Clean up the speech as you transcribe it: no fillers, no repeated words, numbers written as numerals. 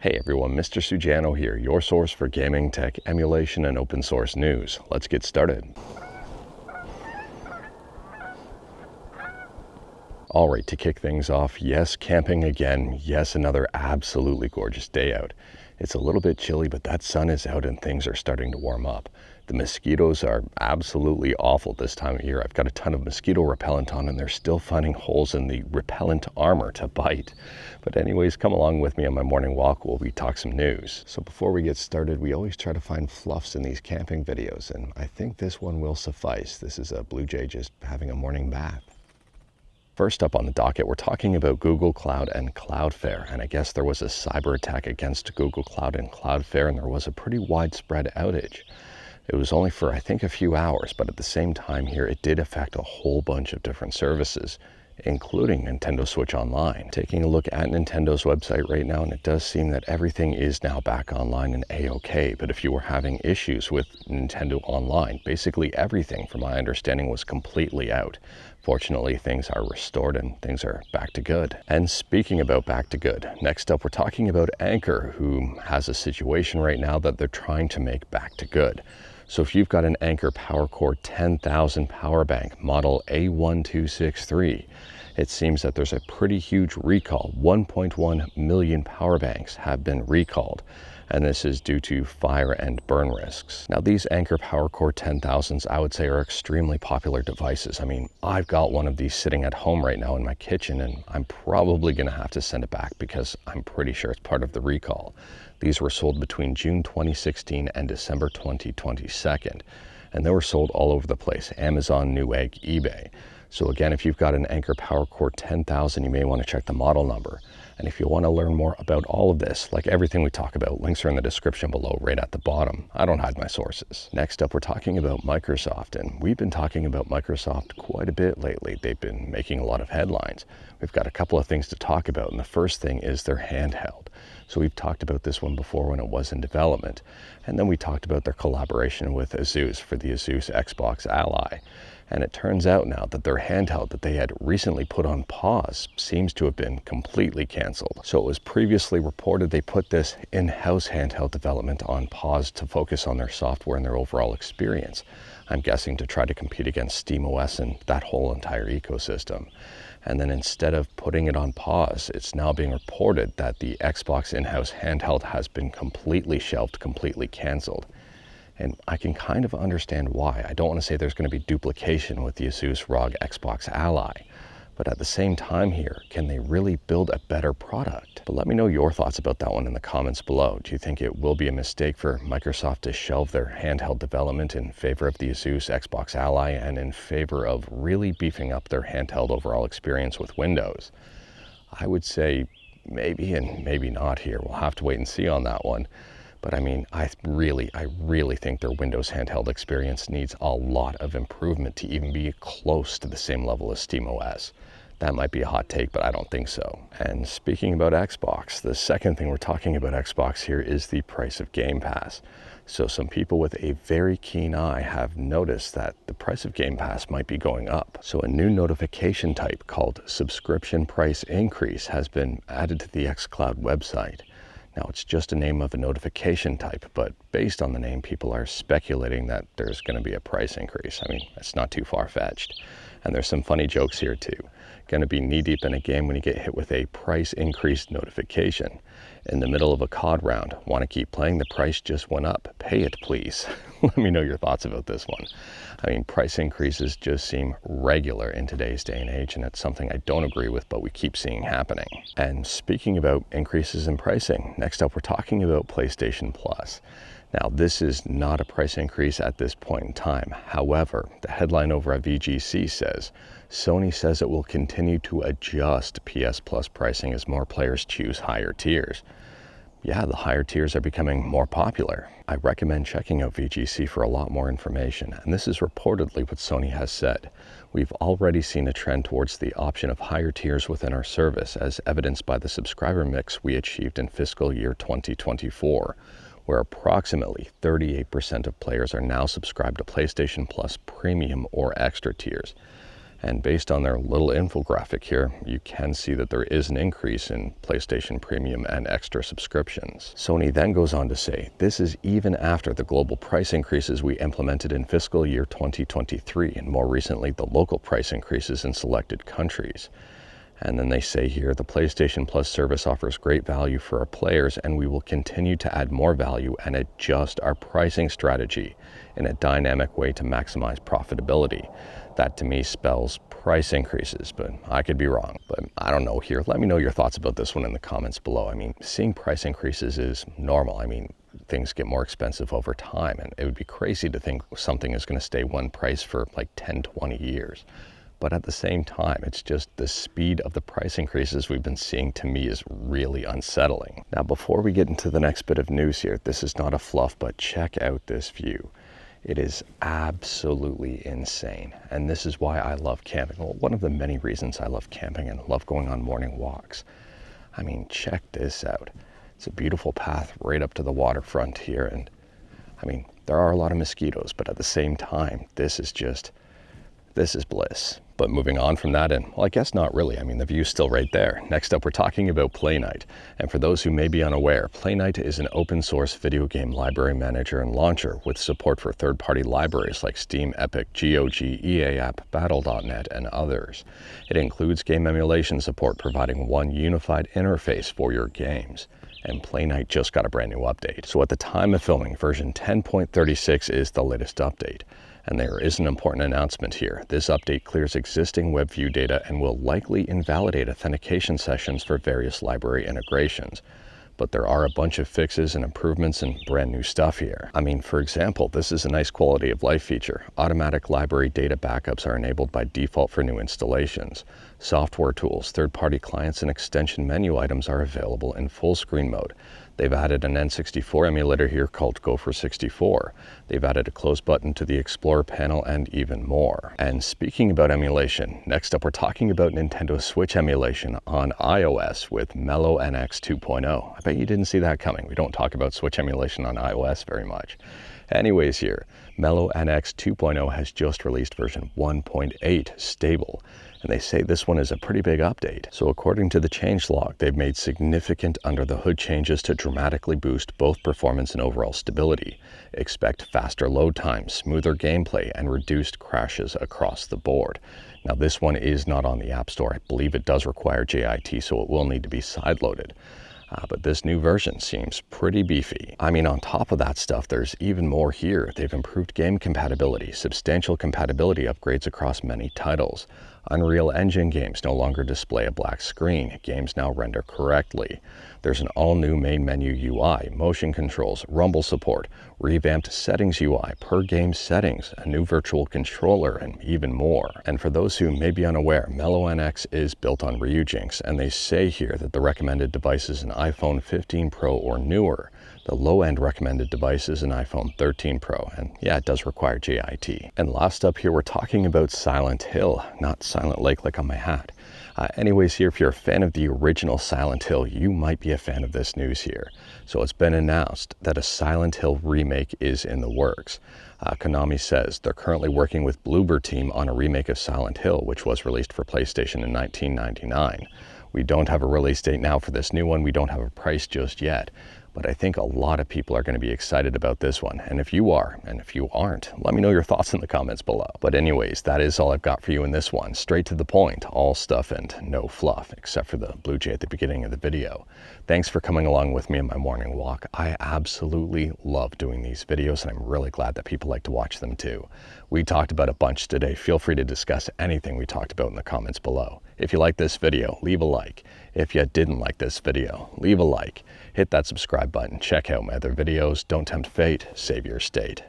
Hey everyone, Mr. Sujano here, your source for gaming, tech, emulation, and open source news. Let's get started. Alright, to kick things off, yes, camping again. Yes, another absolutely gorgeous day out. It's a little bit chilly, but that sun is out and things are starting to warm up. The mosquitoes are absolutely awful this time of year. I've got a ton of mosquito repellent on and they're still finding holes in the repellent armor to bite. But anyways, come along with me on my morning walk while we talk some news. So before we get started, we always try to find fluffs in these camping videos, and I think this one will suffice. This is a blue jay just having a morning bath. First up on the docket, we're talking about Google Cloud and Cloudflare, and I guess there was a cyber attack against Google Cloud and Cloudflare, and there was a pretty widespread outage. It was only for, I think, a few hours, but at the same time here, it did affect a whole bunch of different services, including Nintendo Switch Online. Taking a look at Nintendo's website right now, and it does seem that everything is now back online and A-OK, but if you were having issues with Nintendo Online, basically everything, from my understanding, was completely out. Fortunately, things are restored and things are back to good. And speaking about back to good, next up we're talking about Anker, who has a situation right now that they're trying to make back to good. So if you've got an Anker PowerCore 10,000 power bank, model A1263, it seems that there's a pretty huge recall. 1.1 million power banks have been recalled, and this is due to fire and burn risks. Now, these Anker PowerCore 10,000s, I would say, are extremely popular devices. I mean, I've got one of these sitting at home right now in my kitchen, and I'm probably gonna have to send it back because I'm pretty sure it's part of the recall. These were sold between June 2016 and December 2022, and they were sold all over the place: Amazon, Newegg, eBay. So again, if you've got an Anker PowerCore 10,000, you may want to check the model number. And if you want to learn more about all of this, like everything we talk about, links are in the description below, right at the bottom. I don't hide my sources. Next up, we're talking about Microsoft, and we've been talking about Microsoft quite a bit lately. They've been making a lot of headlines. We've got a couple of things to talk about, and the first thing is their handheld. So we've talked about this one before when it was in development, and then we talked about their collaboration with Asus for the Asus Xbox Ally. And it turns out now that their handheld that they had recently put on pause seems to have been completely canceled. So it was previously reported they put this in-house handheld development on pause to focus on their software and their overall experience. I'm guessing to try to compete against SteamOS and that whole entire ecosystem. And then instead of putting it on pause, it's now being reported that the Xbox in-house handheld has been completely shelved, completely canceled. And I can kind of understand why. I don't want to say there's going to be duplication with the Asus ROG Xbox Ally, but at the same time here, can they really build a better product? But let me know your thoughts about that one in the comments below. Do you think it will be a mistake for Microsoft to shelve their handheld development in favor of the Asus Xbox Ally and in favor of really beefing up their handheld overall experience with Windows? I would say maybe and maybe not here. We'll have to wait and see on that one. But I mean, I really think their Windows handheld experience needs a lot of improvement to even be close to the same level as SteamOS. That might be a hot take, but I don't think so. And speaking about Xbox, the second thing we're talking about Xbox here is the price of Game Pass. So some people with a very keen eye have noticed that the price of Game Pass might be going up. So a new notification type called subscription price increase has been added to the xCloud website. Now, it's just a name of a notification type, but based on the name, people are speculating that there's going to be a price increase. I mean, it's not too far-fetched. And there's some funny jokes here too. Going to be knee-deep in a game when you get hit with a price increase notification. In the middle of a COD round, want to keep playing? The price just went up. Pay it, please. Let me know your thoughts about this one. I mean, price increases just seem regular in today's day and age, and it's something I don't agree with, but we keep seeing happening. And speaking about increases in pricing, next up we're talking about PlayStation Plus. Now, this is not a price increase at this point in time. However, the headline over at VGC says, Sony says it will continue to adjust PS Plus pricing as more players choose higher tiers. Yeah, the higher tiers are becoming more popular. I recommend checking out VGC for a lot more information, and this is reportedly what Sony has said. We've already seen a trend towards the option of higher tiers within our service, as evidenced by the subscriber mix we achieved in fiscal year 2024, where approximately 38% of players are now subscribed to PlayStation Plus Premium or Extra tiers. And based on their little infographic here, you can see that there is an increase in PlayStation Premium and Extra subscriptions. Sony then goes on to say, this is even after the global price increases we implemented in fiscal year 2023, and more recently the local price increases in selected countries. And then they say here, the PlayStation Plus service offers great value for our players, and we will continue to add more value and adjust our pricing strategy in a dynamic way to maximize profitability. That to me spells price increases, but I could be wrong. But I don't know here. Let me know your thoughts about this one in the comments below. I mean, seeing price increases is normal. I mean, things get more expensive over time, and it would be crazy to think something is going to stay one price for like 10, 20 years. But at the same time, it's just the speed of the price increases we've been seeing, to me, is really unsettling. Now, before we get into the next bit of news here, this is not a fluff, but check out this view. It is absolutely insane. And this is why I love camping. Well, one of the many reasons I love camping and love going on morning walks. I mean, check this out. It's a beautiful path right up to the waterfront here. And I mean, there are a lot of mosquitoes, but at the same time, this is bliss. But moving on from that, and well, I guess not really. I mean, the view's still right there. Next up, we're talking about Playnite. And for those who may be unaware, Playnite is an open source video game library manager and launcher with support for third-party libraries like Steam, Epic, GOG, EA App, Battle.net, and others. It includes game emulation support, providing one unified interface for your games. And Playnite just got a brand new update. So at the time of filming, version 10.36 is the latest update. And there is an important announcement here. This update clears existing web view data and will likely invalidate authentication sessions for various library integrations. But there are a bunch of fixes and improvements and brand new stuff here. I mean, for example, this is a nice quality of life feature. Automatic library data backups are enabled by default for new installations. Software tools, third-party clients, and extension menu items are available in full screen mode. They've added an N64 emulator here called Gopher64. They've added a close button to the Explorer panel and even more. And speaking about emulation, next up we're talking about Nintendo Switch emulation on iOS with MeloNX 2.0. I bet you didn't see that coming. We don't talk about Switch emulation on iOS very much. Anyways here, MeloNX 2.0 has just released version 1.8 stable. And they say this one is a pretty big update. So according to the changelog, they've made significant under-the-hood changes to dramatically boost both performance and overall stability. Expect faster load times, smoother gameplay, and reduced crashes across the board. Now this one is not on the App Store. I believe it does require JIT, so it will need to be sideloaded. But this new version seems pretty beefy. I mean, on top of that stuff, there's even more here. They've improved game compatibility, substantial compatibility upgrades across many titles. Unreal Engine games no longer display a black screen. Games now render correctly. There's an all-new main menu UI, motion controls, rumble support, revamped settings UI, per game settings, a new virtual controller, and even more. And for those who may be unaware, MeloNX is built on Ryujinx, and they say here that the recommended device is an iPhone 15 Pro or newer. The low-end recommended device is an iPhone 13 Pro, and yeah, it does require JIT. And last up here, we're talking about Silent Hill, not Silent Lake like on my hat. Anyways here, if you're a fan of the original Silent Hill, you might be a fan of this news here. So it's been announced that a Silent Hill remake is in the works. Konami says they're currently working with Bloober Team on a remake of Silent Hill, which was released for PlayStation in 1999. We don't have a release date now for this new one. We don't have a price just yet. But I think a lot of people are going to be excited about this one. And if you are, and if you aren't, let me know your thoughts in the comments below. But anyways, that is all I've got for you in this one. Straight to the point, all stuff and no fluff, except for the blue jay at the beginning of the video. Thanks for coming along with me on my morning walk. I absolutely love doing these videos, and I'm really glad that people like to watch them too. We talked about a bunch today. Feel free to discuss anything we talked about in the comments below. If you like this video, leave a like. If you didn't like this video, leave a like. Hit that subscribe button. Check out my other videos. Don't tempt fate. Save your state.